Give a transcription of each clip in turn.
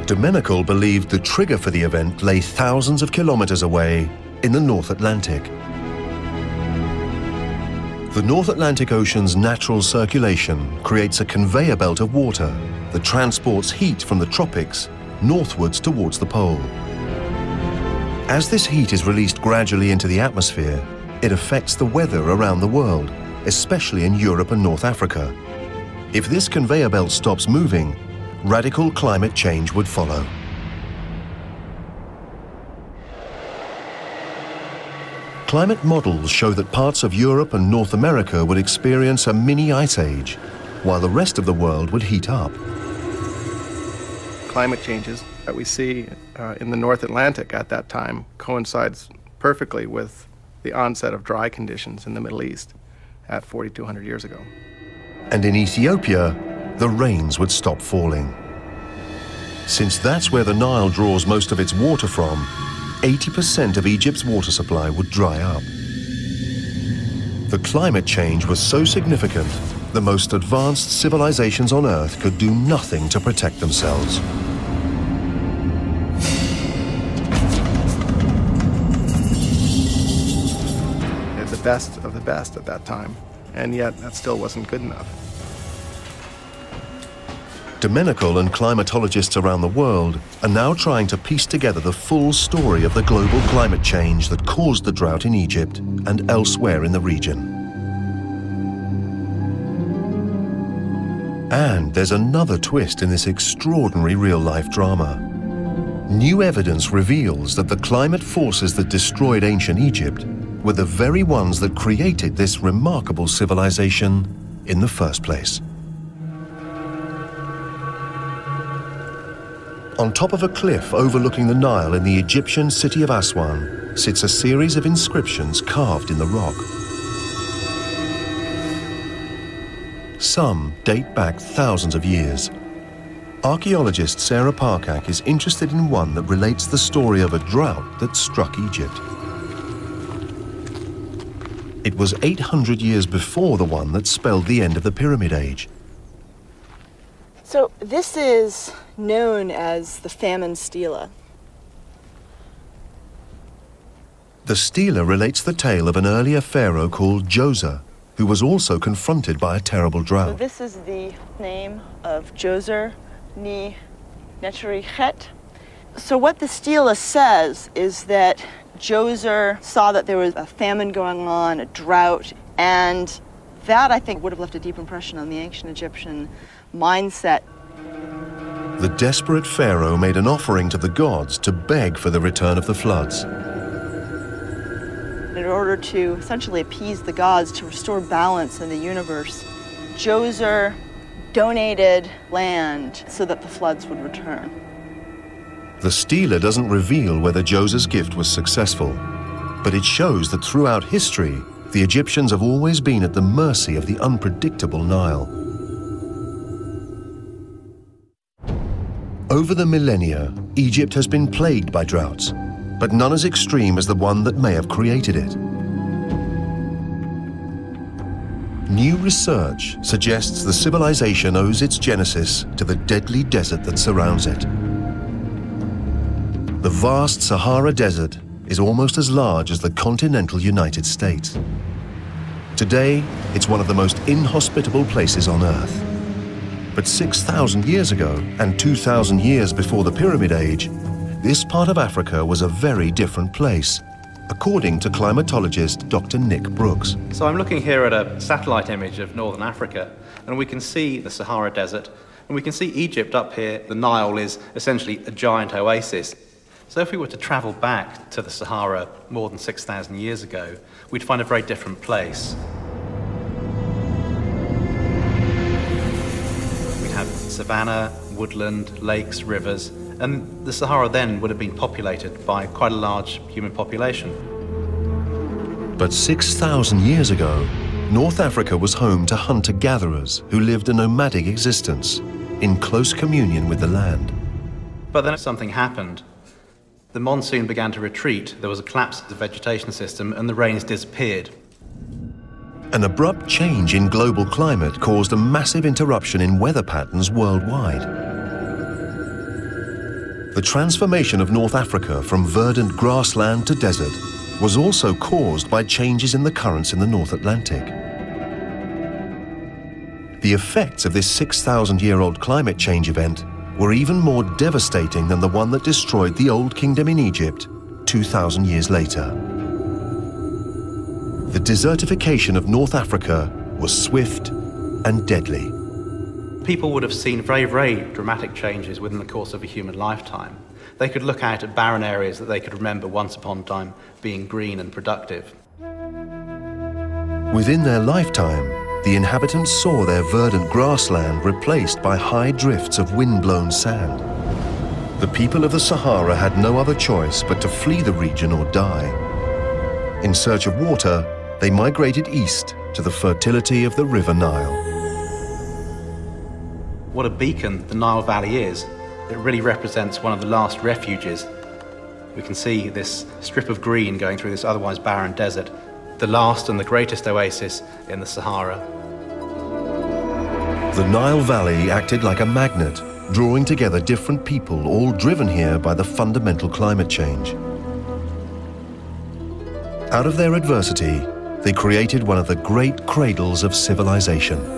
Domenical believed the trigger for the event lay thousands of kilometers away in the North Atlantic. The North Atlantic Ocean's natural circulation creates a conveyor belt of water that transports heat from the tropics northwards towards the pole. As this heat is released gradually into the atmosphere, it affects the weather around the world, especially in Europe and North Africa. If this conveyor belt stops moving, radical climate change would follow. Climate models show that parts of Europe and North America would experience a mini ice age, while the rest of the world would heat up. Climate changes that we see in the North Atlantic at that time coincides perfectly with the onset of dry conditions in the Middle East at 4,200 years ago. And in Ethiopia, the rains would stop falling. Since that's where the Nile draws most of its water from, 80% of Egypt's water supply would dry up. The climate change was so significant, the most advanced civilizations on Earth could do nothing to protect themselves. They're the best of the best at that time, and yet that still wasn't good enough. Domenical and climatologists around the world are now trying to piece together the full story of the global climate change that caused the drought in Egypt and elsewhere in the region. And there's another twist in this extraordinary real-life drama. New evidence reveals that the climate forces that destroyed ancient Egypt were the very ones that created this remarkable civilization in the first place. On top of a cliff overlooking the Nile in the Egyptian city of Aswan sits a series of inscriptions carved in the rock. Some date back thousands of years. Archaeologist Sarah Parcak is interested in one that relates the story of a drought that struck Egypt. It was 800 years before the one that spelled the end of the Pyramid Age. So this is known as the famine stela. The stela relates the tale of an earlier pharaoh called Djoser, who was also confronted by a terrible drought. So this is the name of Djoser ni Necherichet. So what the stela says is that Djoser saw that there was a famine going on, a drought, and that, I think, would have left a deep impression on the ancient Egyptian mindset. The desperate pharaoh made an offering to the gods to beg for the return of the floods. In order to essentially appease the gods, to restore balance in the universe, Djoser donated land so that the floods would return. The stela doesn't reveal whether Djoser's gift was successful, but it shows that throughout history, the Egyptians have always been at the mercy of the unpredictable Nile. Over the millennia, Egypt has been plagued by droughts, but none as extreme as the one that may have created it. New research suggests the civilization owes its genesis to the deadly desert that surrounds it. The vast Sahara Desert is almost as large as the continental United States. Today, it's one of the most inhospitable places on Earth. But 6,000 years ago and 2,000 years before the Pyramid Age, this part of Africa was a very different place, according to climatologist Dr. Nick Brooks. So I'm looking here at a satellite image of northern Africa, and we can see the Sahara Desert, and we can see Egypt up here. The Nile is essentially a giant oasis. So if we were to travel back to the Sahara more than 6,000 years ago, we'd find a very different place. Savanna, woodland, lakes, rivers, and the Sahara then would have been populated by quite a large human population. But 6,000 years ago, North Africa was home to hunter-gatherers who lived a nomadic existence in close communion with the land. But then something happened. The monsoon began to retreat, there was a collapse of the vegetation system, and the rains disappeared. An abrupt change in global climate caused a massive interruption in weather patterns worldwide. The transformation of North Africa from verdant grassland to desert was also caused by changes in the currents in the North Atlantic. The effects of this 6,000-year-old climate change event were even more devastating than the one that destroyed the Old Kingdom in Egypt 2,000 years later. The desertification of North Africa was swift and deadly. People would have seen very, very dramatic changes within the course of a human lifetime. They could look out at barren areas that they could remember once upon a time being green and productive. Within their lifetime, the inhabitants saw their verdant grassland replaced by high drifts of wind-blown sand. The people of the Sahara had no other choice but to flee the region or die. In search of water, they migrated east to the fertility of the River Nile. What a beacon the Nile Valley is. It really represents one of the last refuges. We can see this strip of green going through this otherwise barren desert, the last and the greatest oasis in the Sahara. The Nile Valley acted like a magnet, drawing together different people, all driven here by the fundamental climate change. Out of their adversity, they created one of the great cradles of civilization.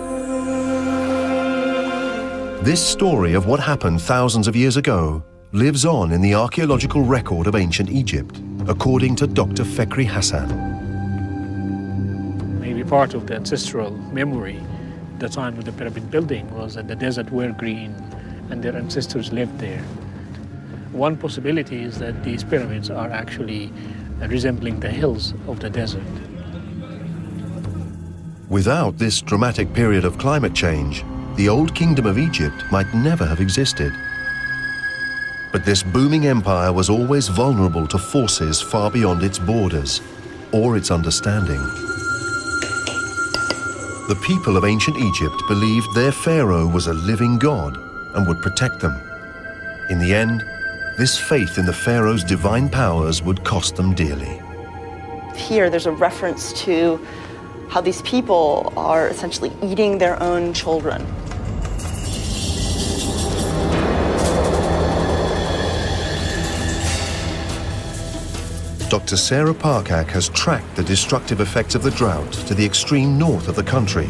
This story of what happened thousands of years ago lives on in the archaeological record of ancient Egypt, according to Dr. Fekri Hassan. Maybe part of the ancestral memory, the time of the pyramid building, was that the desert were green and their ancestors lived there. One possibility is that these pyramids are actually resembling the hills of the desert. Without this dramatic period of climate change, the Old Kingdom of Egypt might never have existed. But this booming empire was always vulnerable to forces far beyond its borders or its understanding. The people of ancient Egypt believed their pharaoh was a living god and would protect them. In the end, this faith in the pharaoh's divine powers would cost them dearly. Here there's a reference to how these people are essentially eating their own children. Dr. Sarah Parcak has tracked the destructive effects of the drought to the extreme north of the country,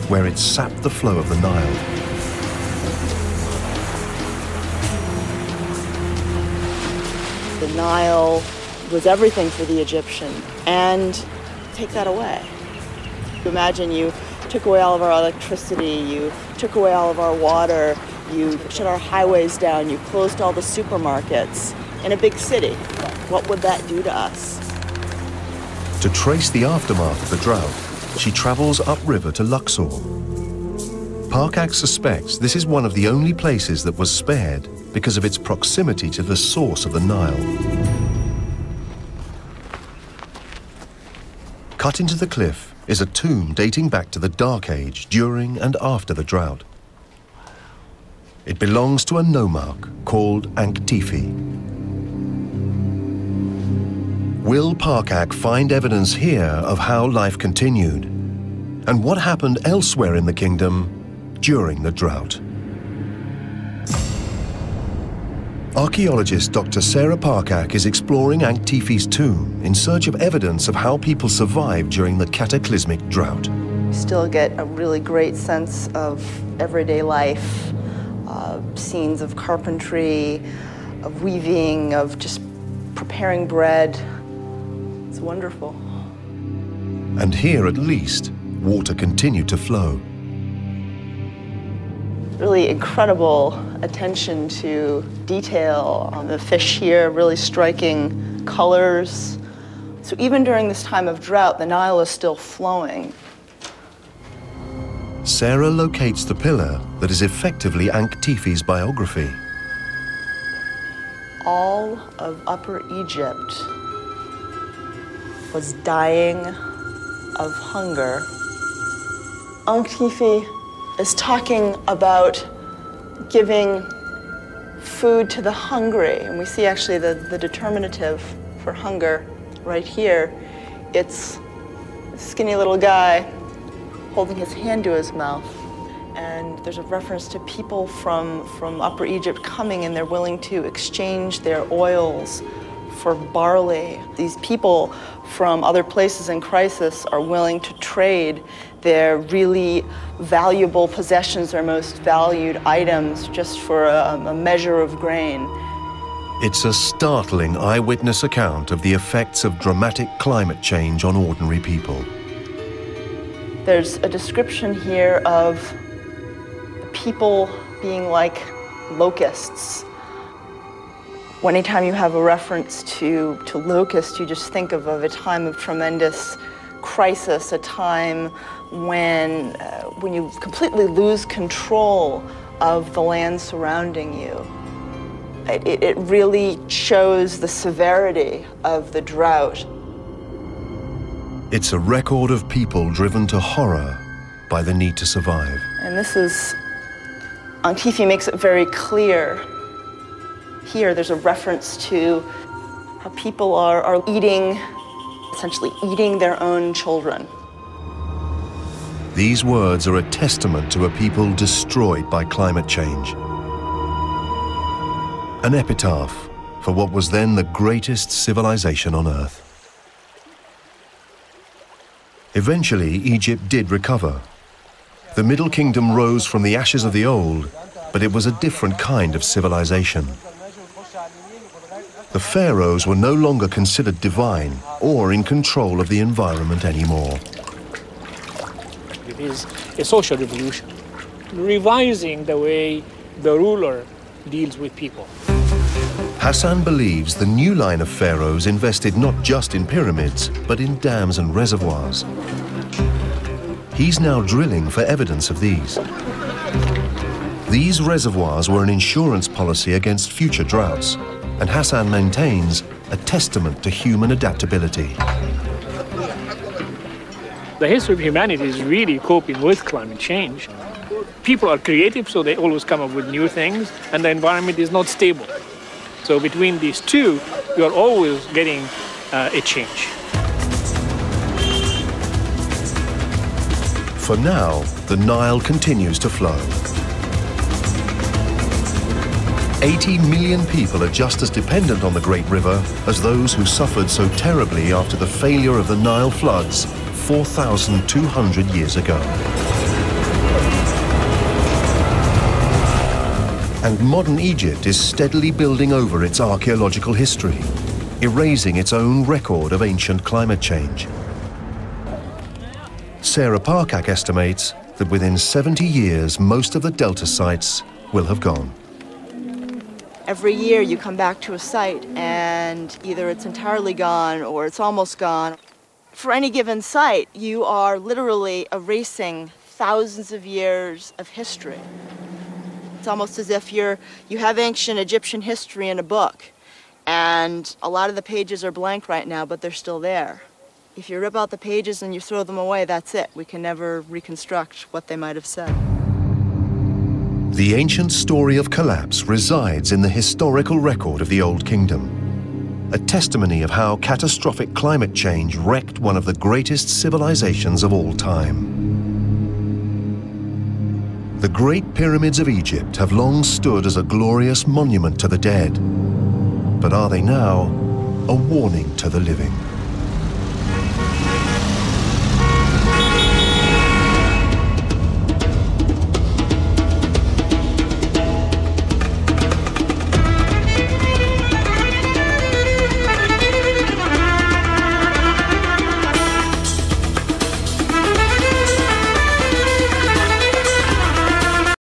where it sapped the flow of the Nile. The Nile was everything for the Egyptian, and take that away. Imagine you took away all of our electricity, you took away all of our water, you shut our highways down, you closed all the supermarkets in a big city. What would that do to us? To trace the aftermath of the drought, she travels upriver to Luxor. Parcak suspects this is one of the only places that was spared because of its proximity to the source of the Nile. Cut into the cliff is a tomb dating back to the Dark Age during and after the drought. It belongs to a nomarch called Anktifi. Will Parcak find evidence here of how life continued and what happened elsewhere in the kingdom during the drought? Archaeologist Dr. Sarah Parcak is exploring Anktifi's tomb in search of evidence of how people survived during the cataclysmic drought. You still get a really great sense of everyday life, scenes of carpentry, of weaving, of just preparing bread. It's wonderful. And here, at least, water continued to flow. Really incredible attention to detail on the fish here, really striking colors. So even during this time of drought, the Nile is still flowing. Sarah locates the pillar that is effectively Anktifi's biography. All of Upper Egypt was dying of hunger. Anktifi is talking about giving food to the hungry, and we see actually the determinative for hunger right here. It's a skinny little guy holding his hand to his mouth. And there's a reference to people from Upper Egypt coming, and they're willing to exchange their oils for barley. These people from other places in crisis are willing to trade their really valuable possessions, their most valued items, just for a measure of grain. It's a startling eyewitness account of the effects of dramatic climate change on ordinary people. There's a description here of people being like locusts. Anytime you have a reference to locusts, you just think of a time of tremendous crisis, a time when you completely lose control of the land surrounding you. It really shows the severity of the drought. It's a record of people driven to horror by the need to survive. And this is, An-Tifi makes it very clear. Here there's a reference to how people are essentially eating their own children. These words are a testament to a people destroyed by climate change. An epitaph for what was then the greatest civilization on Earth. Eventually, Egypt did recover. The Middle Kingdom rose from the ashes of the old, but it was a different kind of civilization. The pharaohs were no longer considered divine or in control of the environment anymore. It is a social revolution, revising the way the ruler deals with people. Hassan believes the new line of pharaohs invested not just in pyramids, but in dams and reservoirs. He's now drilling for evidence of these. These reservoirs were an insurance policy against future droughts, and Hassan maintains a testament to human adaptability. The history of humanity is really coping with climate change. People are creative, so they always come up with new things, and the environment is not stable. So between these two, you are always getting a change. For now, the Nile continues to flow. 80 million people are just as dependent on the Great River as those who suffered so terribly after the failure of the Nile floods 4,200 years ago. And modern Egypt is steadily building over its archaeological history, erasing its own record of ancient climate change. Sarah Parkak estimates that within 70 years, most of the delta sites will have gone. Every year you come back to a site and either it's entirely gone or it's almost gone. For any given site, you are literally erasing thousands of years of history. It's almost as if you have ancient Egyptian history in a book, and a lot of the pages are blank right now, but they're still there. If you rip out the pages and you throw them away, that's it. We can never reconstruct what they might have said. The ancient story of collapse resides in the historical record of the Old Kingdom, a testimony of how catastrophic climate change wrecked one of the greatest civilizations of all time. The Great Pyramids of Egypt have long stood as a glorious monument to the dead, but are they now a warning to the living?